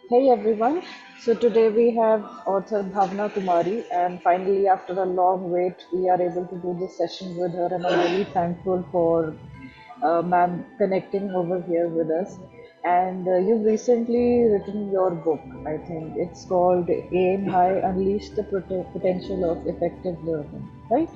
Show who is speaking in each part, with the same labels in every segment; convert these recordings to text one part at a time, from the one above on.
Speaker 1: Hey everyone. So today we have author Bhavna Kumari, and finally, after a long wait, we are able to do this session with her, and I'm really thankful for ma'am connecting over here with us. And you've recently written your book, I think. It's called Aim High, Unleash the Potential of Effective Learning, right?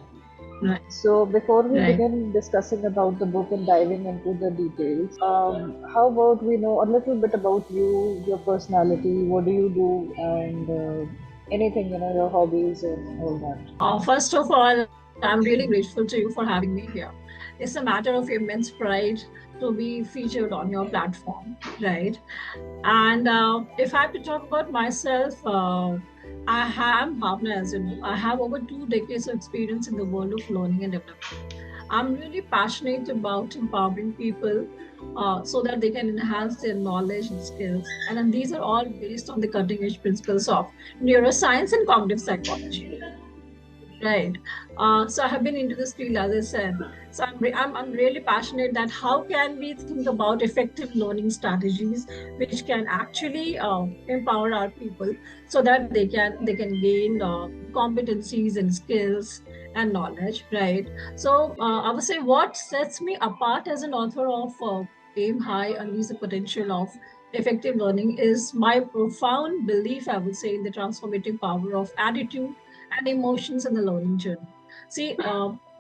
Speaker 2: Right,
Speaker 1: So before we
Speaker 2: right.
Speaker 1: begin discussing about the book and diving into the details, how about we know a little bit about you, your personality, what do you do, and anything, your hobbies and all that.
Speaker 2: First of all, I'm really grateful to you for having me here. It's a matter of immense pride to be featured on your platform, right? And if I have to talk about myself, I am Bhavna, as you know. I have over 2 decades of experience in the world of learning and development. I'm really passionate about empowering people so that they can enhance their knowledge and skills. And then these are all based on the cutting edge principles of neuroscience and cognitive psychology. Right. So I have been into this field, as I said. So I'm really passionate that how can we think about effective learning strategies which can actually empower our people so that they can gain competencies and skills and knowledge, right? So I would say what sets me apart as an author of Aim High, Unleash the Potential of Effective Learning is my profound belief, I would say, in the transformative power of attitude and emotions in the learning journey. See,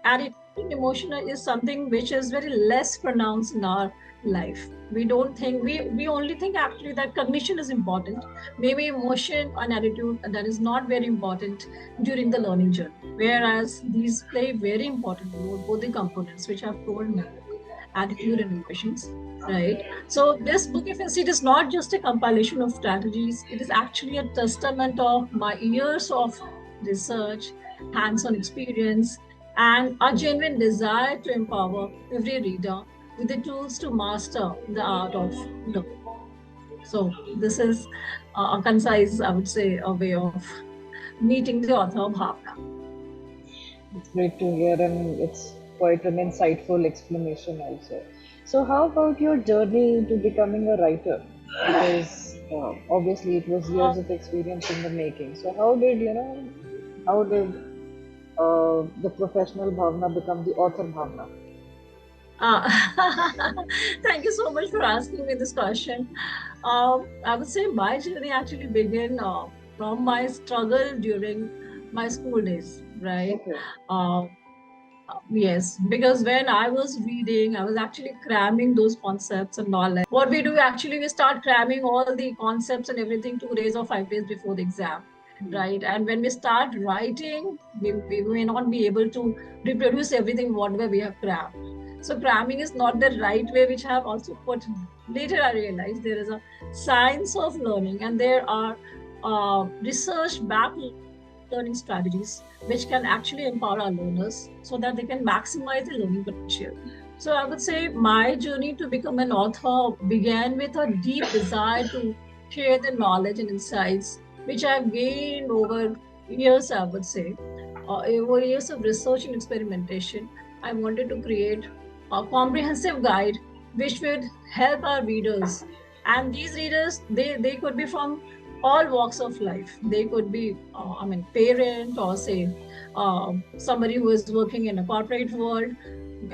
Speaker 2: attitude and emotion is something which is very less pronounced in our life. We don't think we only think actually that cognition is important. Maybe emotion and attitude that is not very important during the learning journey. Whereas these play very important role, both the components which I've told now, attitude and emotions. Right. So this book, if you see, it is not just a compilation of strategies. It is actually a testament of my years of research, hands-on experience, and a genuine desire to empower every reader with the tools to master the art of learning. So this is a concise, I would say, a way of meeting the author Bhavna.
Speaker 1: It's great to hear, and it's quite an insightful explanation also. So, how about your journey into becoming a writer? Because obviously it was
Speaker 2: Uh,
Speaker 1: years of experience in the making. So, how did the professional Bhavna become the author Bhavna?
Speaker 2: uh, Thank you so much for asking me this question. I would say my journey actually began from my struggle during my school days, right?
Speaker 1: Okay.
Speaker 2: Uh, yes, because when I was reading, I was actually cramming those concepts and knowledge. What we do actually, we start cramming all the concepts and everything 2 days or 5 days before the exam, right? And when we start writing, we may not be able to reproduce everything whatever we have crammed. So cramming is not the right way, which I have also put. Later, I realized there is a science of learning, and there are research-backed learning strategies which can actually empower our learners so that they can maximize the learning potential. So I would say my journey to become an author began with a deep desire to share the knowledge and insights which I've gained over years, I would say. Over years of research and experimentation, I wanted to create a comprehensive guide which would help our readers. And these readers, they could be from all walks of life. They could be, parent or say somebody who is working in a corporate world,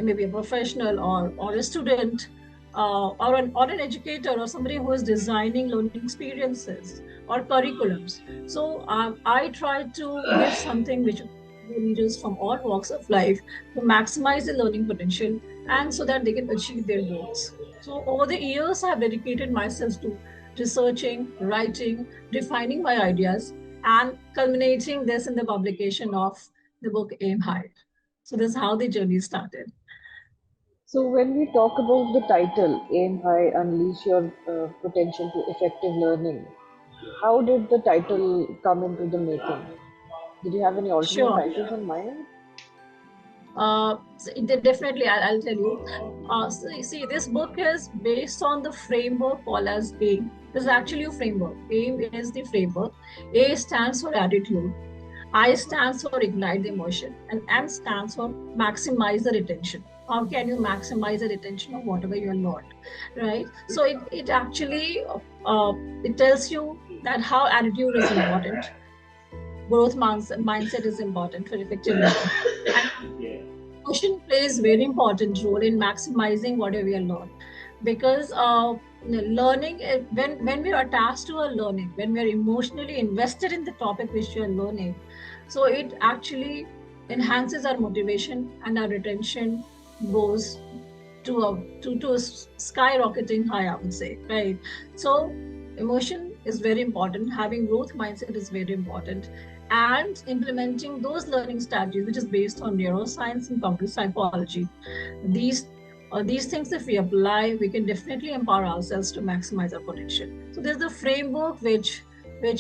Speaker 2: maybe a professional or a student, or an educator or somebody who is designing learning experiences or curriculums. So I try to give something which the readers from all walks of life to maximize the learning potential and so that they can achieve their goals. So over the years, I have dedicated myself to researching, writing, refining my ideas, and culminating this in the publication of the book Aim High. So this is how the journey started.
Speaker 1: So when we talk about the title, Aim High, Unleash Your Potential to Effective Learning, how did the title come into the making? Did you have any alternate
Speaker 2: Sure.
Speaker 1: titles in mind?
Speaker 2: Definitely, I'll tell you. So you see, this book is based on the framework called as AIM. This is actually a framework. AIM is the framework. A stands for attitude. I stands for ignite the emotion, and M stands for maximize the retention. how can you maximize the retention of whatever you have learned, right? So it actually it tells you that how attitude is important, mindset is important for effective learning, and emotion plays very important role in maximizing whatever we are learned, because learning when we are attached to a learning, when we are emotionally invested in the topic which we are learning, so it actually enhances our motivation and our retention goes to a skyrocketing high, I would say, right? So emotion is very important. Having growth mindset is very important, and implementing those learning strategies, which is based on neuroscience and cognitive psychology. These these things, if we apply, we can definitely empower ourselves to maximize our potential. So there's the framework which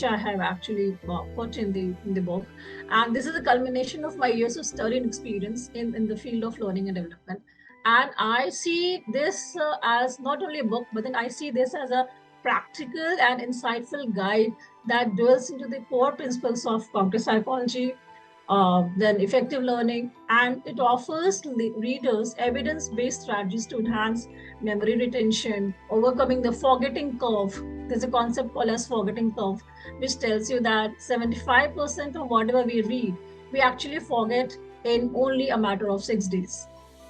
Speaker 2: I have actually put in the book, and this is a culmination of my years of study and experience in the field of learning and development. And I see this as not only a book, but then I see this as a practical and insightful guide that dwells into the core principles of cognitive psychology, then effective learning, and it offers readers evidence-based strategies to enhance memory retention, overcoming the forgetting curve. There's a concept called as forgetting curve, which tells you that 75% of whatever we read, we actually forget in only a matter of 6 days.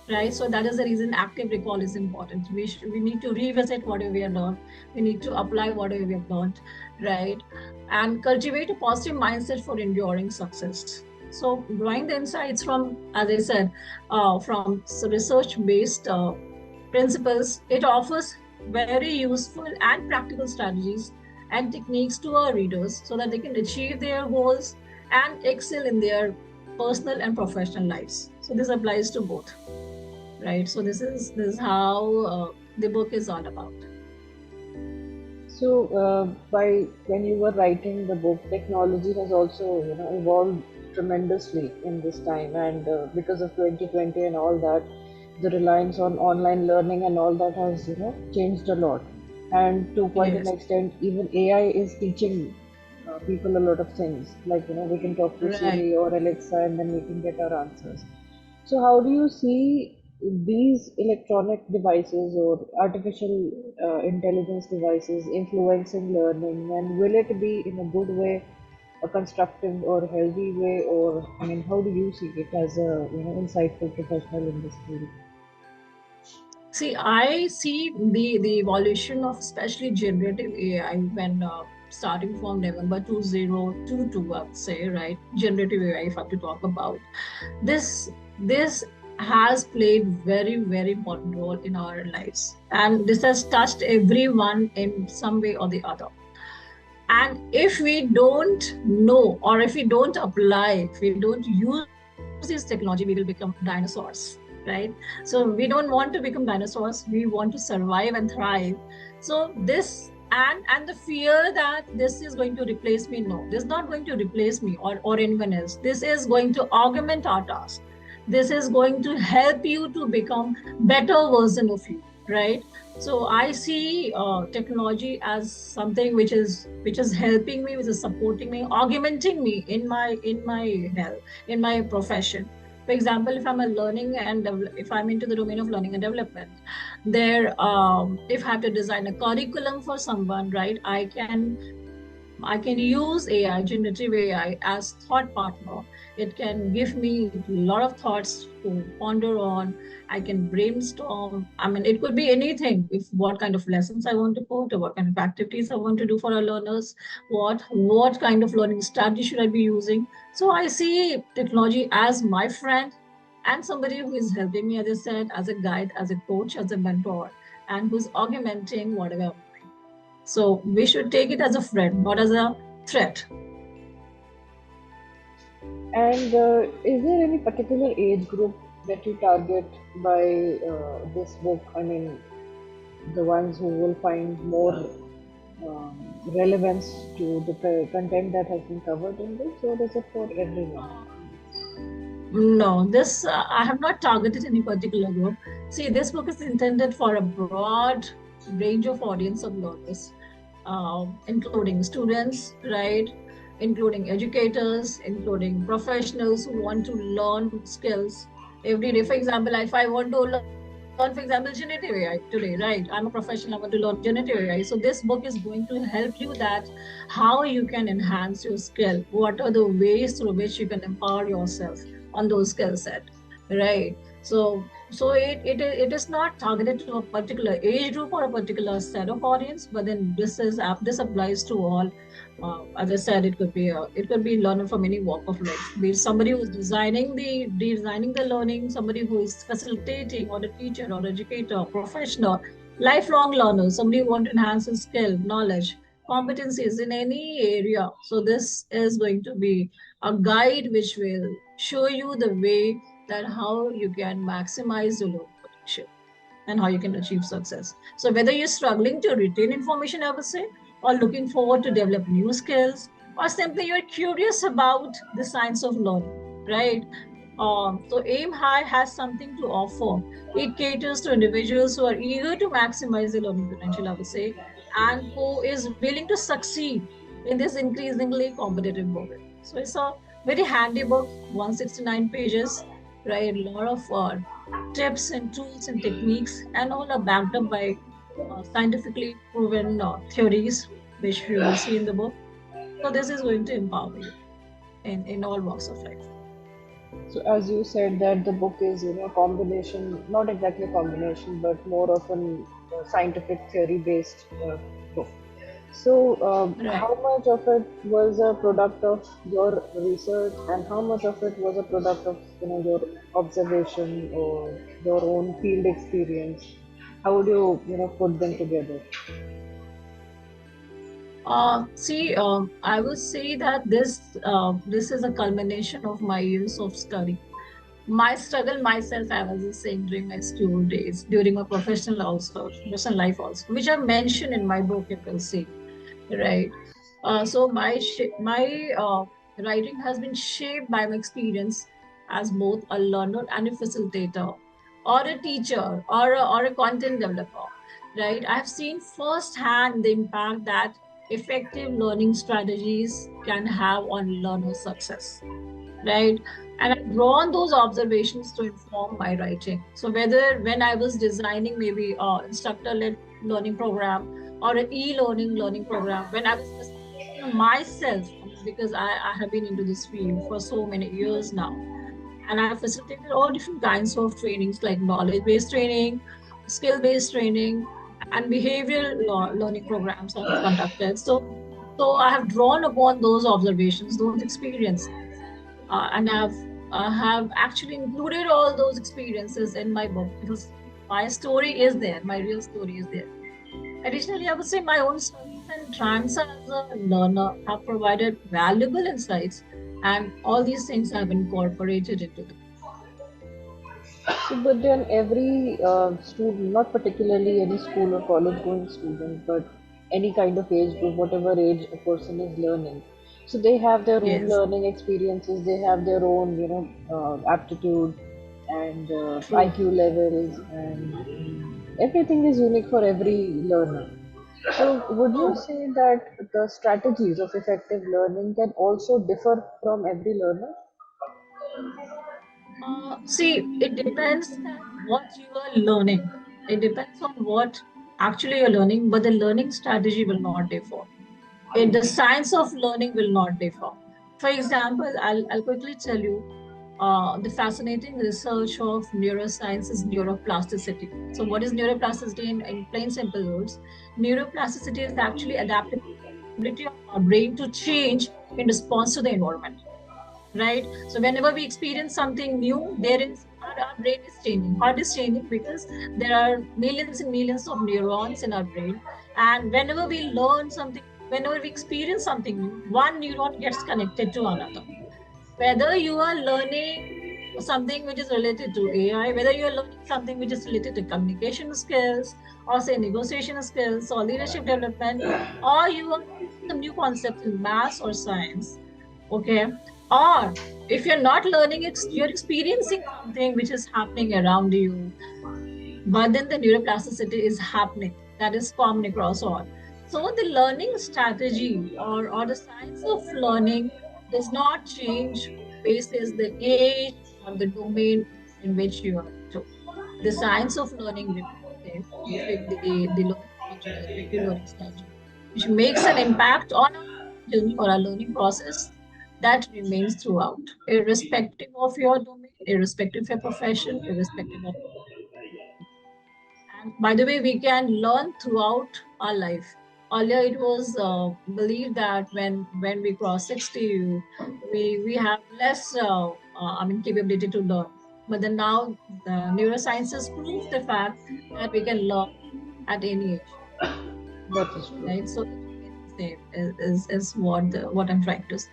Speaker 2: Right, so that is the reason active recall is important. We need to revisit whatever we have learned. We need to apply whatever we have learned, right, and cultivate a positive mindset for enduring success. So, drawing the insights from, as I said, from research-based principles, it offers very useful and practical strategies and techniques to our readers so that they can achieve their goals and excel in their personal and professional lives. So this applies to both, right? So this is how the book is all about.
Speaker 1: So, by when you were writing the book, technology has also, evolved tremendously in this time, and because of 2020 and all that, the reliance on online learning and all that has, changed a lot. And to quite an
Speaker 2: Yes,
Speaker 1: extent, even AI is teaching people a lot of things. Like, we can talk to
Speaker 2: right.
Speaker 1: Siri or Alexa, and then we can get our answers. So, how do you see these electronic devices or artificial intelligence devices influencing learning, and will it be in a good way, a constructive or healthy way, or I mean, how do you see it as a insightful professional in this field?
Speaker 2: See, I see the evolution of especially generative AI when starting from November 2022, I would say, right? Generative AI, if I have to talk about this has played very important role in our lives, and this has touched everyone in some way or the other. And if we don't know, or if we don't apply, if we don't use this technology, we will become dinosaurs, right? So we don't want to become dinosaurs. We want to survive and thrive. So this and the fear that this is going to replace me, no, this is not going to replace me or anyone else. This is going to augment our task. This is going to help you to become better version of you, right? So I see technology as something which is helping me, which is supporting me, augmenting me in my health, in my profession. For example, if I'm a learning and if I'm into the domain of learning and development, there if I have to design a curriculum for someone, right, I can use AI, generative AI, as thought partner. It can give me a lot of thoughts to ponder on. I can brainstorm. I mean, it could be anything. If what kind of lessons I want to put, or what kind of activities I want to do for our learners, what kind of learning strategy should I be using. So I see technology as my friend and somebody who is helping me, as I said, as a guide, as a coach, as a mentor, and who's augmenting whatever I'm doing. So we should take it as a friend, not as a threat.
Speaker 1: And is there any particular age group that you target by this book? I mean, the ones who will find more relevance to the content that has been covered in this, or is it for everyone?
Speaker 2: No, this I have not targeted any particular group. See, this book is intended for a broad range of audience of learners, including students, right? Including educators, including professionals who want to learn skills, every day. For example, if I want to learn, for example, generative AI today, right? I'm a professional, I want to learn generative AI. So this book is going to help you that how you can enhance your skill. What are the ways through which you can empower yourself on those skill set, right? So it is not targeted to a particular age group or a particular set of audience, but then this applies to all. As I said, it could be learner from any walk of life. Be it somebody who's designing the learning, somebody who is facilitating, or a teacher, or educator, professional, lifelong learner, somebody who want to enhance his skill, knowledge, competencies in any area. So this is going to be a guide which will show you the way that how you can maximize your learning potential and how you can achieve success. So whether you're struggling to retain information, I would say, or looking forward to develop new skills, or simply you're curious about the science of learning, right? So Aim High has something to offer. It caters to individuals who are eager to maximize their learning potential, I would say, and who is willing to succeed in this increasingly competitive world. So it's a very handy book, 169 pages, right? A lot of tips and tools and techniques, and all are backed up by scientifically proven theories, which you will see in the book. So this is going to empower you in all walks of life.
Speaker 1: So as you said that the book is, a combination, not exactly a combination, but more of an scientific theory based book. So
Speaker 2: Right.
Speaker 1: how much of it was a product of your research, and how much of it was a product of, your observation or your own field experience? How would you, put them together?
Speaker 2: I would say that this is a culmination of my years of study. My struggle myself, I was saying during my school days, during my professional life also, which I mentioned in my book, you will see, right? So my writing has been shaped by my experience as both a learner and a facilitator, or a teacher, or a content developer, right? I've seen firsthand the impact that effective learning strategies can have on learner success, right? And I've drawn those observations to inform my writing. So whether when I was designing maybe a instructor-led learning program or an e-learning learning program, when I was facilitating myself, I mean, because I have been into this field for so many years now, and I've facilitated all different kinds of trainings like knowledge-based training, skill-based training, and behavioral learning programs I have conducted. So I have drawn upon those observations, those experiences, and have actually included all those experiences in my book because my story is there, my real story is there. Additionally, I would say my own studies and triumphs as a learner have provided valuable insights, and all these things have incorporated into the.
Speaker 1: So, but then every student, not particularly any school or college going student, but any kind of age group, whatever age a person is learning, so they have their own
Speaker 2: Yes,
Speaker 1: learning experiences, they have their own, aptitude and
Speaker 2: true.
Speaker 1: IQ levels, and everything is unique for every learner. So, would you
Speaker 2: Oh,
Speaker 1: say that the strategies of effective learning can also differ from every learner?
Speaker 2: see, it depends that what you are learning. It depends on what actually you're learning, but the learning strategy will not differ. The science of learning will not differ. For example, I'll quickly tell you the fascinating research of neuroscience is neuroplasticity. So, what is neuroplasticity in plain simple words? Neuroplasticity is actually adaptability of our brain to change in response to the environment, right? So whenever we experience something new, our brain is changing. Heart is changing because there are millions and millions of neurons in our brain. And whenever we learn something, whenever we experience something new, one neuron gets connected to another. Whether you are learning something which is related to AI, whether you are learning something which is related to communication skills, or say negotiation skills, or leadership development, or you are learning some new concepts in maths or science, okay? Or if you're not learning, you're experiencing something which is happening around you, but then the neuroplasticity is happening. That is common across all. So the learning strategy or the science of learning does not change basis the age or the domain in which you are into. The science of learning remains the same, the learning structure, the effective learning structure, which makes an impact on our learning journey or our learning process that remains throughout, irrespective of your domain, irrespective of your profession, irrespective of. And by the way, we can learn throughout our life. Earlier, it was believed that when we cross 60, we have less, capability to learn. But then now, the neurosciences prove the fact that we can learn at any age,
Speaker 1: That is true.
Speaker 2: right? So it remains the same. Is what I'm trying to say.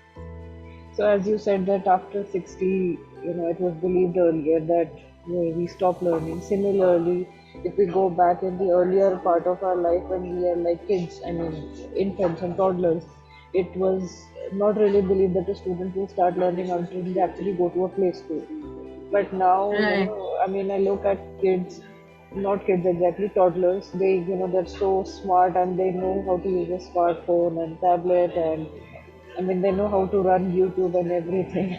Speaker 1: So as you said that after 60, it was believed earlier that we stop learning. Similarly, if we go back in the earlier part of our life when we are like kids, I mean infants and toddlers, it was not really believed that a student will start learning until they actually go to a play school. But now,
Speaker 2: Right.
Speaker 1: I mean, I look at kids, not kids exactly, toddlers. They're so smart and they know how to use a smartphone and tablet, and I mean, they know how to run YouTube and everything.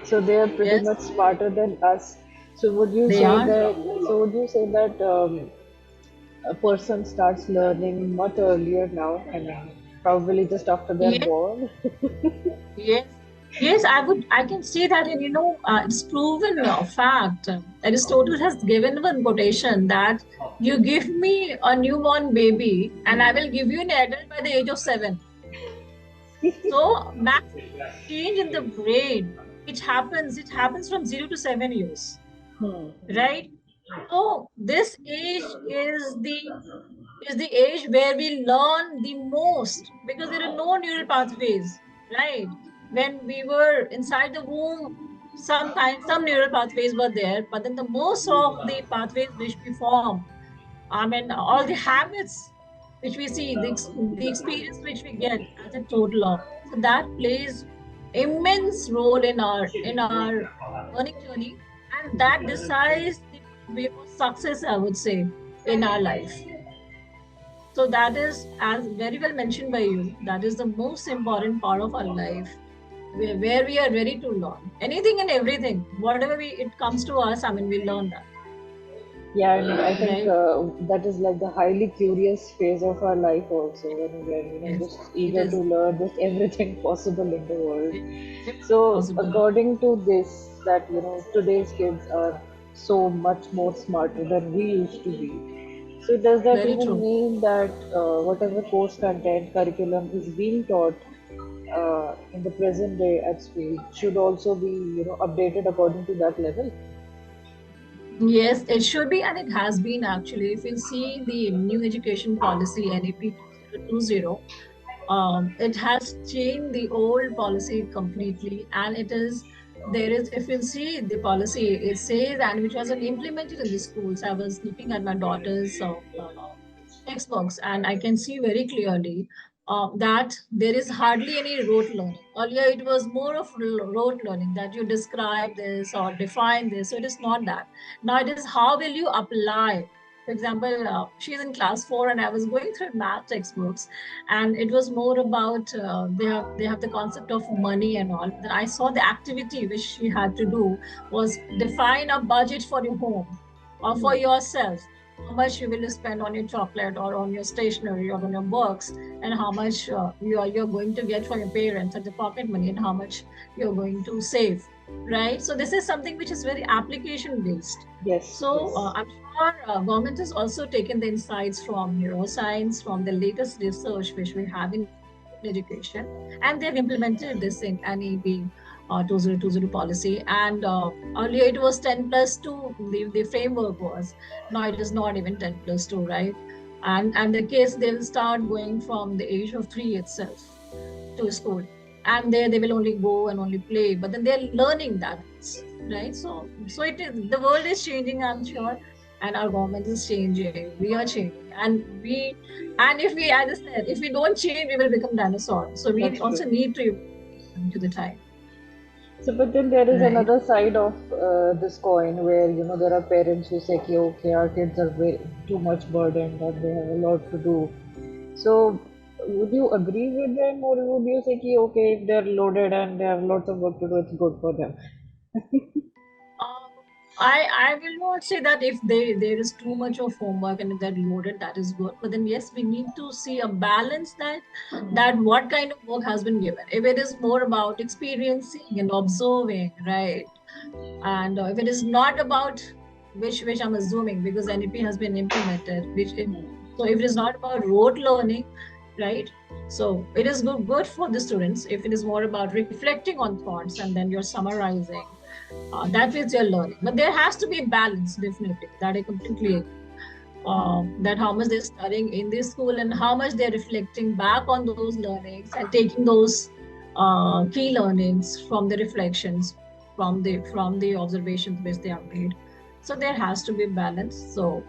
Speaker 1: So they are pretty
Speaker 2: Yes,
Speaker 1: much smarter than us. So would you
Speaker 2: they
Speaker 1: say
Speaker 2: are.
Speaker 1: that? So would you say that a person starts learning much earlier now? I mean, probably just after they're
Speaker 2: Yes.
Speaker 1: born.
Speaker 2: Yes, yes, I can say that, and it's proven fact. Aristotle has given one quotation that you give me a newborn baby, and I will give you an adult by the age of 7. So maximum change in the brain, it happens from 0 to 7 years,
Speaker 1: Hmm.
Speaker 2: right? So this age is the age where we learn the most because there are no neural pathways, right? When we were inside the womb, some neural pathways were there, but then the most of the pathways which we form, I mean, all the habits which we see, the experience which we get as a toddler, so that plays immense role in our learning journey, and that decides the pathway for success, I would say, in our life. So that is, as very well mentioned by you, that is the most important part of our life, where we are ready to learn anything and everything, whatever it comes to us. I mean, we learn that,
Speaker 1: Yeah, I mean, I think
Speaker 2: right?
Speaker 1: that is like the highly curious phase of our life also, when we are,
Speaker 2: Yes,
Speaker 1: just
Speaker 2: it
Speaker 1: eager to
Speaker 2: is.
Speaker 1: learn just everything possible in the world.
Speaker 2: Everything
Speaker 1: So,
Speaker 2: possible.
Speaker 1: according to this, that, today's kids are so much more smarter than we used to be. So, does that
Speaker 2: Very
Speaker 1: even
Speaker 2: true.
Speaker 1: mean that whatever course content, curriculum is being taught in the present day at school should also be, updated according to that level?
Speaker 2: Yes, it should be, and it has been actually. If you see the new education policy, NEP 2020, it has changed the old policy completely, and if you see the policy, it says, and which was implemented in the schools. I was looking at my daughter's textbooks, and I can see very clearly that there is hardly any rote learning. Earlier, it was more of rote learning that you describe this or define this. So it is not that. Now it is how will you apply. For example, she's in class 4, and I was going through math textbooks, and it was more about they have the concept of money and all. Then I saw the activity which she had to do was define a budget for your home or for
Speaker 1: Hmm.
Speaker 2: yourself, how much you will spend on your chocolate or on your stationery or on your books, and how much you're going to get from your parents as the pocket money, and how much you're going to save, right? So this is something which is very application based.
Speaker 1: Yes,
Speaker 2: So
Speaker 1: yes.
Speaker 2: I'm sure government has also taken the insights from neuroscience, from the latest research which we have in education, and they've implemented this in NEB 2020 policy. And earlier it was 10 plus 2, the framework was. Now it is not even 10 plus 2, right? And the kids, they'll start going from the age of 3 itself to school, and there they will only go and only play, but then they're learning that, right? So it is, the world is changing, I'm sure, and our government is changing, we are changing, and if we, as I said, if we don't change, we will become dinosaurs. So we
Speaker 1: That's
Speaker 2: also
Speaker 1: true.
Speaker 2: need to evolve according to the time,
Speaker 1: So, but then there is
Speaker 2: right?
Speaker 1: another side of this coin where there are parents who say, "Okay, okay, our kids are way too much burdened and they have a lot to do." So, would you agree with them, or would you say, "Okay, if they're loaded and they have lots of work to do, it's good for them"?
Speaker 2: I will not say that if there is too much of homework and if they're loaded, that is good. But then yes, we need to see a balance that what kind of work has been given. If it is more about experiencing and observing, right? And if it is not about which I'm assuming because NEP has been implemented, so if it is not about rote learning, right? So it is good for the students if it is more about reflecting on thoughts and then you're summarizing. That is your learning. But there has to be a balance, definitely. That I completely agree. That how much they're studying in this school and how much they're reflecting back on those learnings and taking those key learnings from the reflections, from the observations which they have made. So there has to be balance. So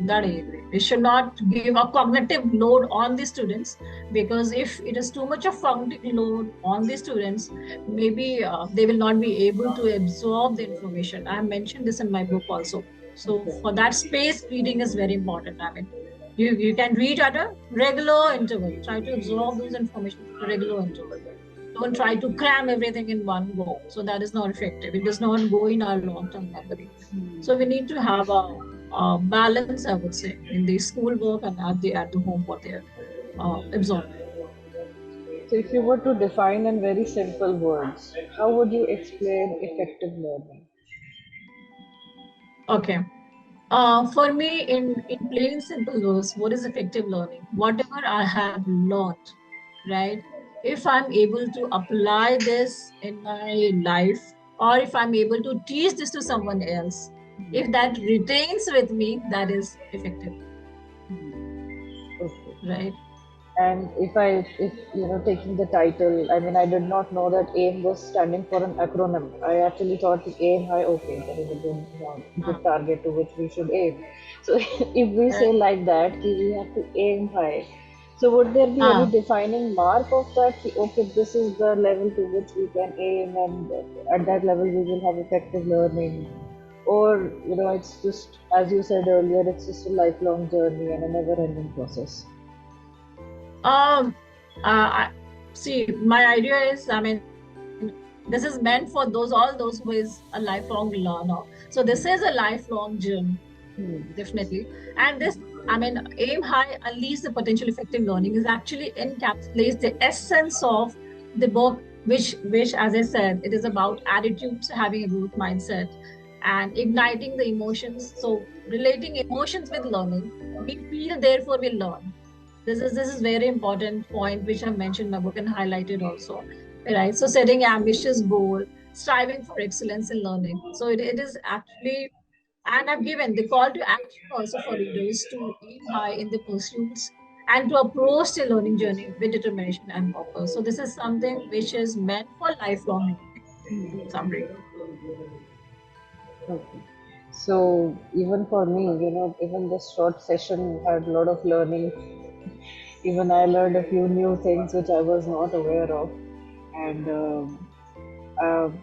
Speaker 2: that I agree. We should not give a cognitive load on the students because if it is too much of cognitive load on the students, maybe they will not be able to absorb the information. I have mentioned this in my book also. So
Speaker 1: Okay.
Speaker 2: for that space, reading is very important. I mean, you can read at a regular interval. Try to absorb those information at a regular interval. Don't try to cram everything in one go. So that is not effective. It does not go in our long-term memory. So we need to have a balance, I would say, in the schoolwork and at the home what they're absorbing.
Speaker 1: So, if you were to define in very simple words, how would you explain effective learning?
Speaker 2: Okay. For me, in plain simple words, what is effective learning? Whatever I have learned, right? If I'm able to apply this in my life, or if I'm able to teach this to someone else, if that retains with me, that is effective,
Speaker 1: Okay.
Speaker 2: right?
Speaker 1: And if taking the title, I mean, I did not know that AIM was standing for an acronym. I actually thought the aim high, okay, that is a good
Speaker 2: Uh,
Speaker 1: target to which we should aim. So if we say
Speaker 2: right.
Speaker 1: like that, we have to aim high. So would there be any
Speaker 2: Uh,
Speaker 1: defining mark of that? Okay, this is the level to which we can aim, and at that level we will have effective learning. Or it's just as you said earlier, it's just a lifelong journey and a never-ending process.
Speaker 2: um, I, see, my idea is, I mean, this is meant for all those who is a lifelong learner. So this is a lifelong journey, definitely. And this, I mean, aim high, unleash the potential effective learning is actually encapsulates the essence of the book, which, as I said, it is about attitudes, having a growth mindset, and igniting the emotions. So relating emotions with learning, we feel, therefore we learn. This is very important point which I've mentioned in my book and highlighted also. Right. So setting ambitious goal, striving for excellence in learning. So it is actually, and I've given the call to action also for readers to aim high in the pursuits and to approach the learning journey with determination and purpose. So this is something which is meant for lifelong learning, in summary.
Speaker 1: Okay. So even for me, even this short session had a lot of learning. Even I learned a few new things which I was not aware of. And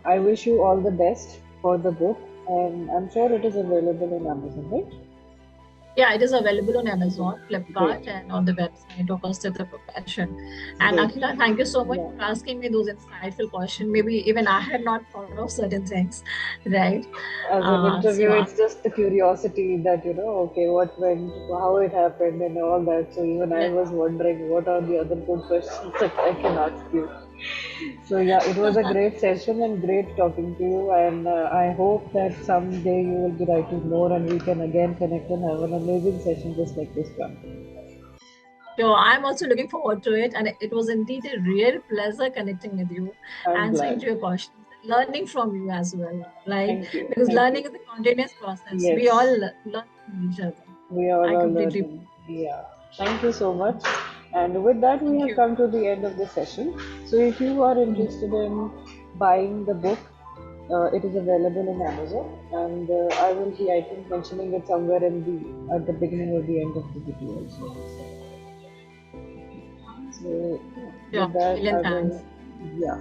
Speaker 1: I wish you all the best for the book. And I'm sure it is available in Amazon, right?
Speaker 2: Yeah, it is available on Amazon, Flipkart,
Speaker 1: Great.
Speaker 2: and on the website of Astitva Prakashan. And
Speaker 1: Great.
Speaker 2: Akhila, thank you so much
Speaker 1: Yeah.
Speaker 2: for asking me those insightful questions. Maybe even I had not thought of certain things, right?
Speaker 1: As an
Speaker 2: So
Speaker 1: interview, it's just the curiosity that, okay, what went, how it happened, and all that. So even I
Speaker 2: yeah.
Speaker 1: was wondering what are the other good questions that I can ask you. So yeah, it was a great session and great talking to you. And I hope that someday you will be writing more and we can again connect and have an amazing session just like this one.
Speaker 2: So I'm also looking forward to it. And it was indeed a real pleasure connecting with you,
Speaker 1: I'm
Speaker 2: answering
Speaker 1: glad.
Speaker 2: to your questions, and learning from you as well, right?
Speaker 1: Thank you.
Speaker 2: Because
Speaker 1: Thank you.
Speaker 2: learning is a continuous process. We all
Speaker 1: Yes,
Speaker 2: learn from each other.
Speaker 1: we all
Speaker 2: I
Speaker 1: are
Speaker 2: completely
Speaker 1: learning. Yeah. Thank you so much. And with that, we
Speaker 2: thank
Speaker 1: have
Speaker 2: you.
Speaker 1: come to the end of the session. So if you are
Speaker 2: Mhm.
Speaker 1: interested in buying the book, it is available in Amazon, and I will be, I think, mentioning it somewhere in the at the beginning or the end of the video also. So
Speaker 2: Sure.
Speaker 1: with that, I
Speaker 2: Million
Speaker 1: will,
Speaker 2: thanks.
Speaker 1: yeah.